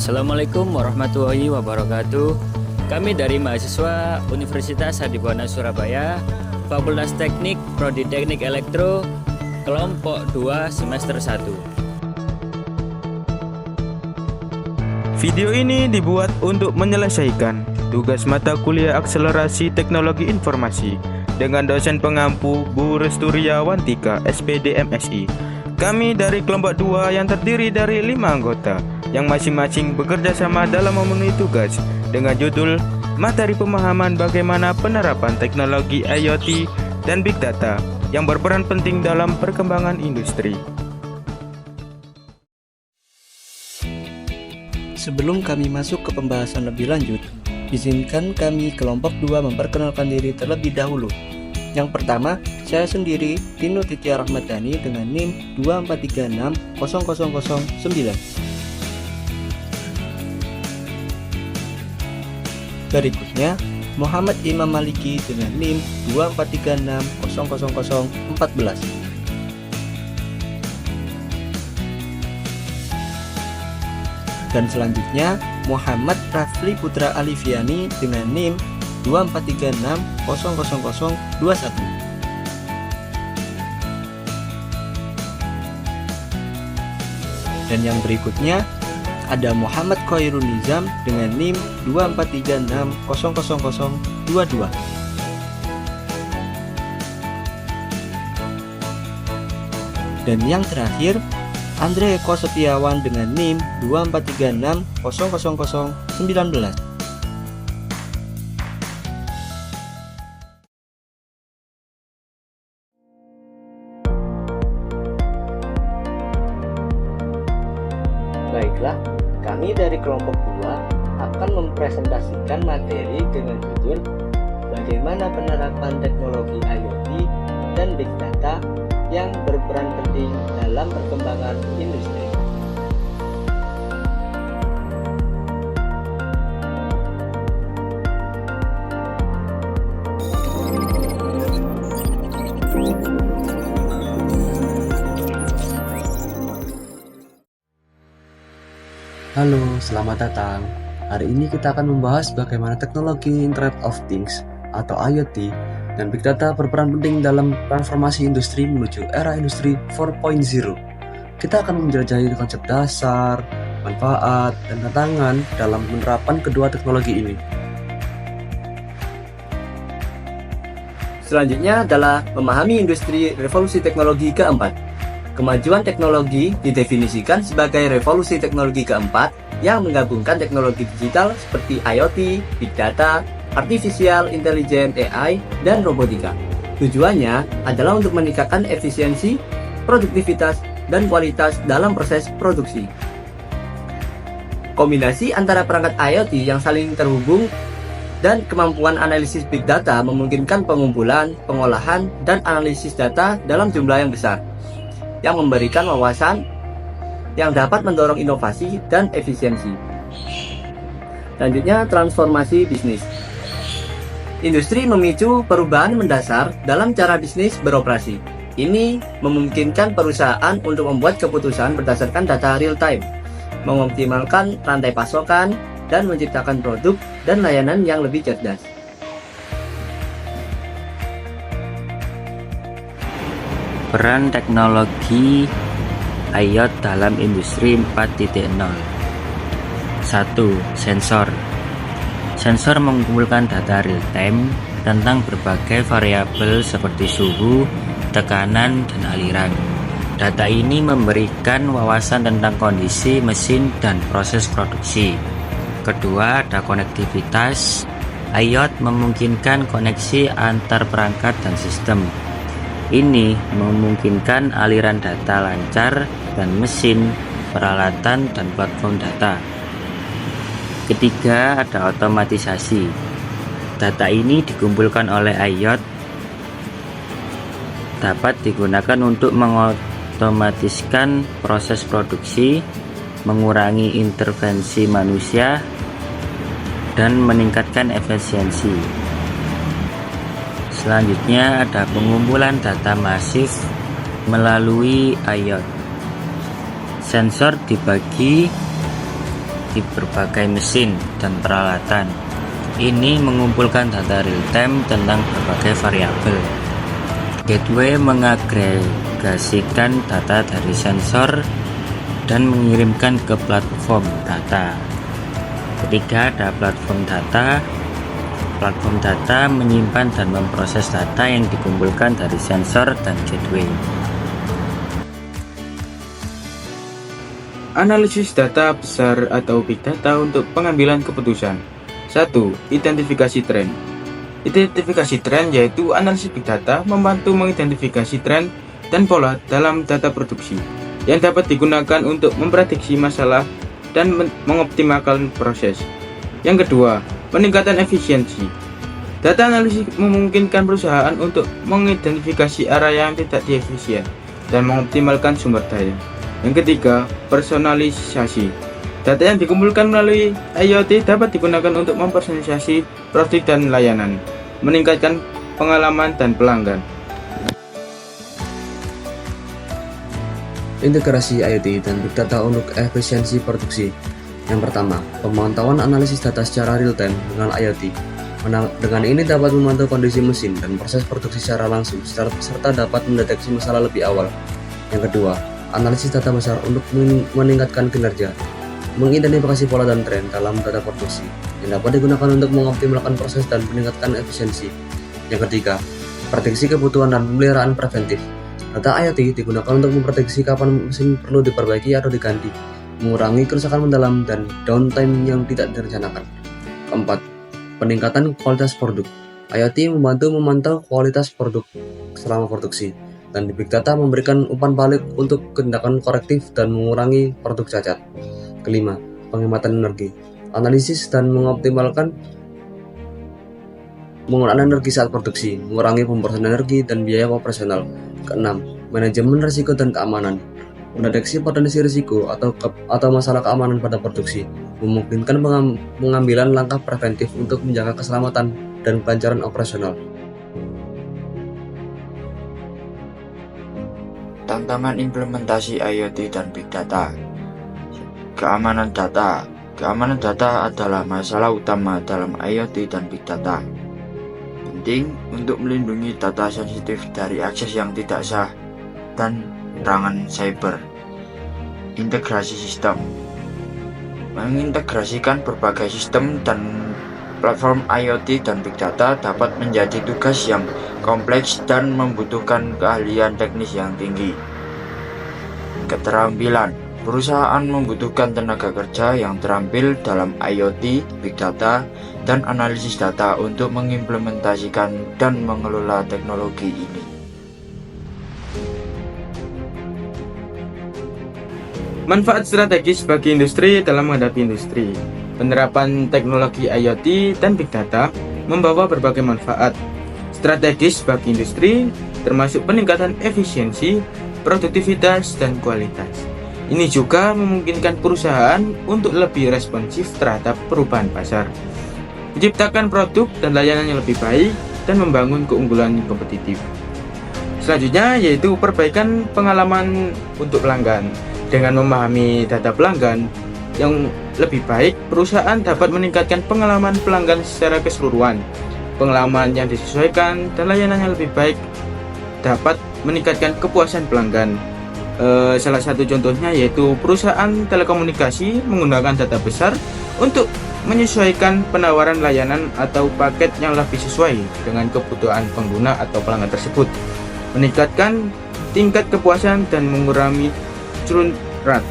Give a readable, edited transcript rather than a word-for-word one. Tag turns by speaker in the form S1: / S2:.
S1: Assalamualaikum warahmatullahi wabarakatuh. Kami dari mahasiswa Universitas Hadibwana Surabaya, Fakultas Teknik, Prodi Teknik Elektro, kelompok 2 semester 1.
S2: Video ini dibuat untuk menyelesaikan tugas mata kuliah Akselerasi Teknologi Informasi dengan dosen pengampu Bu Resturia Wantika, SPD MSI. Kami dari kelompok 2 yang terdiri dari 5 anggota yang masing-masing bekerja sama dalam memenuhi tugas dengan judul Materi Pemahaman Bagaimana Penerapan Teknologi IoT dan Big Data yang berperan penting dalam perkembangan industri.
S3: Sebelum kami masuk ke pembahasan lebih lanjut, izinkan kami kelompok 2 memperkenalkan diri terlebih dahulu. Yang pertama, saya sendiri, Tino Titia Rahmadani dengan NIM 243600009. Berikutnya, Muhammad Imam Maliki dengan NIM 243600014. Dan selanjutnya, Muhammad Rafli Putra Alifiani dengan NIM 243600021. Dan yang berikutnya ada Muhammad Khairul Nizam dengan NIM 243600022. Dan yang terakhir, Andre Eko Setiawan dengan NIM 243600019. Baiklah, kami dari kelompok 2 akan mempresentasikan materi dengan judul Bagaimana Penerapan Teknologi IoT dan Big Data yang berperan penting dalam perkembangan industri.
S4: Halo, selamat datang. Hari ini kita akan membahas bagaimana teknologi Internet of Things atau IoT dan Big Data berperan penting dalam transformasi industri menuju era industri 4.0. Kita akan menjelajahi konsep dasar, manfaat, dan tantangan dalam penerapan kedua teknologi ini.
S3: Selanjutnya adalah memahami industri revolusi teknologi keempat. Kemajuan teknologi didefinisikan sebagai revolusi teknologi keempat yang menggabungkan teknologi digital seperti IoT, Big Data, Artificial Intelligence AI, dan robotika. Tujuannya adalah untuk meningkatkan efisiensi, produktivitas, dan kualitas dalam proses produksi. Kombinasi antara perangkat IoT yang saling terhubung dan kemampuan analisis Big Data memungkinkan pengumpulan, pengolahan, dan analisis data dalam jumlah yang besar, yang memberikan wawasan yang dapat mendorong inovasi dan efisiensi. Selanjutnya, transformasi bisnis. Industri memicu perubahan mendasar dalam cara bisnis beroperasi. Ini memungkinkan perusahaan untuk membuat keputusan berdasarkan data real time, mengoptimalkan rantai pasokan, dan menciptakan produk dan layanan yang lebih cerdas.
S1: Peran teknologi IoT dalam industri 4.0. 1. Sensor. Sensor mengumpulkan data real time tentang berbagai variabel seperti suhu, tekanan, dan aliran. Data ini memberikan wawasan tentang kondisi mesin dan proses produksi. Kedua, ada konektivitas. IoT memungkinkan koneksi antar perangkat dan sistem. Ini memungkinkan aliran data lancar dan mesin, peralatan, dan platform data. Ketiga, ada otomatisasi. Data ini dikumpulkan oleh IoT dapat digunakan untuk mengotomatiskan proses produksi, mengurangi intervensi manusia, dan meningkatkan efisiensi. Selanjutnya ada pengumpulan data masif melalui IoT. Sensor dibagi di berbagai mesin dan peralatan. Ini mengumpulkan data real-time tentang berbagai variabel. Gateway mengagregasikan data dari sensor dan mengirimkan ke platform data. Ketiga, ada platform data. Platform data menyimpan dan memproses data yang dikumpulkan dari sensor dan gateway.
S2: Analisis data besar atau big data untuk pengambilan keputusan. 1. Identifikasi tren. Identifikasi tren yaitu analisis big data membantu mengidentifikasi tren dan pola dalam data produksi yang dapat digunakan untuk memprediksi masalah dan mengoptimalkan proses. Yang kedua, peningkatan efisiensi. Data analisis memungkinkan perusahaan untuk mengidentifikasi area yang tidak diefisien dan mengoptimalkan sumber daya. Yang ketiga, personalisasi. Data yang dikumpulkan melalui IoT dapat digunakan untuk mempersonalisasi produk dan layanan, meningkatkan pengalaman dan pelanggan.
S4: Integrasi IoT dan Big Data untuk efisiensi produksi. Yang pertama, pemantauan analisis data secara real-time dengan IoT. Dengan ini dapat memantau kondisi mesin dan proses produksi secara langsung, serta dapat mendeteksi masalah lebih awal. Yang kedua, analisis data besar untuk meningkatkan kinerja. Mengidentifikasi pola dan tren dalam data produksi, yang dapat digunakan untuk mengoptimalkan proses dan meningkatkan efisiensi. Yang ketiga, prediksi kebutuhan dan pemeliharaan preventif. Data IoT digunakan untuk memprediksi kapan mesin perlu diperbaiki atau diganti, mengurangi kerusakan mendalam dan downtime yang tidak direncanakan. Keempat, peningkatan kualitas produk. IoT membantu memantau kualitas produk selama produksi, dan di Big Data memberikan umpan balik untuk tindakan korektif dan mengurangi produk cacat. Kelima, penghematan energi. Analisis dan mengoptimalkan penggunaan energi saat produksi, mengurangi pemborosan energi dan biaya operasional. Keenam, manajemen risiko dan keamanan. Mendeteksi potensi risiko atau masalah keamanan pada produksi, memungkinkan pengambilan langkah preventif untuk menjaga keselamatan dan kelancaran operasional.
S5: Tantangan implementasi IoT dan Big Data. Keamanan data. Keamanan data adalah masalah utama dalam IoT dan Big Data. Penting untuk melindungi data sensitif dari akses yang tidak sah dan serangan cyber. Integrasi sistem. Mengintegrasikan berbagai sistem dan platform IoT dan Big Data dapat menjadi tugas yang kompleks dan membutuhkan keahlian teknis yang tinggi. Keterampilan. Perusahaan membutuhkan tenaga kerja yang terampil dalam IoT, Big Data, dan analisis data untuk mengimplementasikan dan mengelola teknologi ini.
S2: Manfaat strategis bagi industri dalam menghadapi industri. Penerapan teknologi IoT dan Big Data membawa berbagai manfaat strategis bagi industri, termasuk peningkatan efisiensi, produktivitas, dan kualitas. Ini juga memungkinkan perusahaan untuk lebih responsif terhadap perubahan pasar, menciptakan produk dan layanan yang lebih baik, dan membangun keunggulan kompetitif. Selanjutnya yaitu perbaikan pengalaman untuk pelanggan. Dengan memahami data pelanggan yang lebih baik, perusahaan dapat meningkatkan pengalaman pelanggan secara keseluruhan. Pengalaman yang disesuaikan dan layanan yang lebih baik dapat meningkatkan kepuasan pelanggan. Salah satu contohnya yaitu perusahaan telekomunikasi menggunakan data besar untuk menyesuaikan penawaran layanan atau paket yang lebih sesuai dengan kebutuhan pengguna atau pelanggan tersebut, meningkatkan tingkat kepuasan dan mengurangi churn rate.